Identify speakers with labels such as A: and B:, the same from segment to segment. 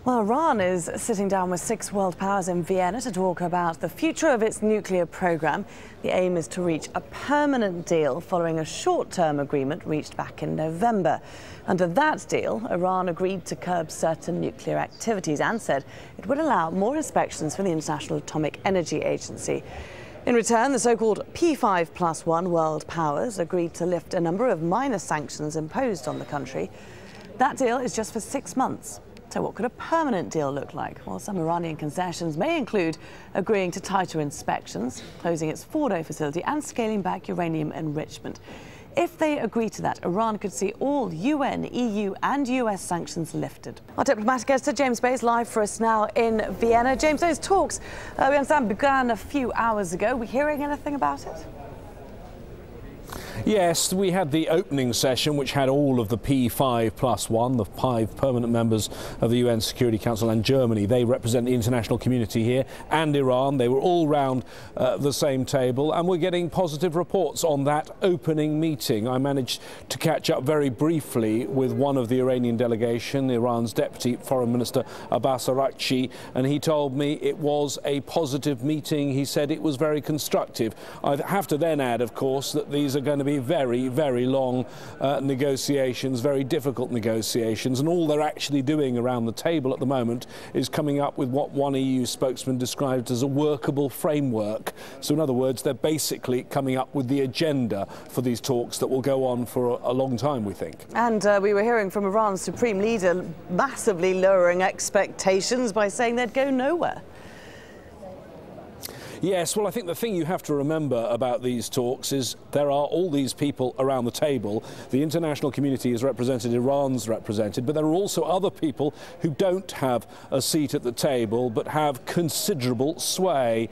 A: Well, Iran is sitting down with 6 world powers in Vienna to talk about the future of its nuclear program. The aim is to reach a permanent deal following a short-term agreement reached back in November. Under that deal, Iran agreed to curb certain nuclear activities and said it would allow more inspections from the International Atomic Energy Agency. In return, the so-called P5+1 world powers agreed to lift a number of minor sanctions imposed on the country. That deal is just for 6 months. So what could a permanent deal look like? Well, some Iranian concessions may include agreeing to tighter inspections, closing its Fordo facility and scaling back uranium enrichment. If they agree to that, Iran could see all UN, EU and US sanctions lifted. Our diplomatic editor, James Bay, is live for us now in Vienna. James, those talks, we understand, began a few hours ago. Are we hearing anything about it?
B: Yes, we had the opening session, which had all of the P5+1, the 5 permanent members of the UN Security Council, and Germany. They represent the international community here, and Iran. They were all round the same table, and we're getting positive reports on that opening meeting. I managed to catch up very briefly with one of the Iranian delegation, Iran's Deputy Foreign Minister Abbas Araghchi, and he told me it was a positive meeting. He said it was very constructive. I have to then add, of course, that these are going to be very, very long negotiations, very difficult negotiations, and all they're actually doing around the table at the moment is coming up with what one EU spokesman described as a workable framework. So in other words, they're basically coming up with the agenda for these talks that will go on for a long time, we think. And
A: we were hearing from Iran's supreme leader massively lowering expectations by saying they'd go nowhere.
B: Yes, well, I think the thing you have to remember about these talks is there are all these people around the table. The international community is represented, Iran's represented, but there are also other people who don't have a seat at the table but have considerable sway.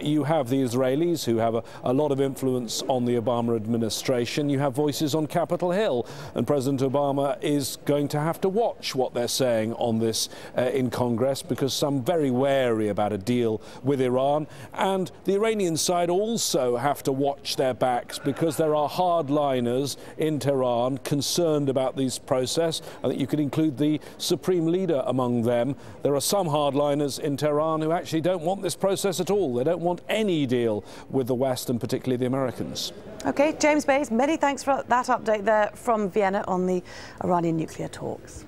B: You have the Israelis, who have a lot of influence on the Obama administration. You have voices on Capitol Hill, and President Obama is going to have to watch what they're saying on this in Congress, because some very wary about a deal with Iran. And the Iranian side also have to watch their backs, because there are hardliners in Tehran concerned about this process. I think you could include the supreme leader among them. There are some hardliners in Tehran who actually don't want this process at all. They don't want any deal with the West, and particularly the Americans. OK, James Bay, many thanks for that update there from Vienna on the Iranian nuclear talks.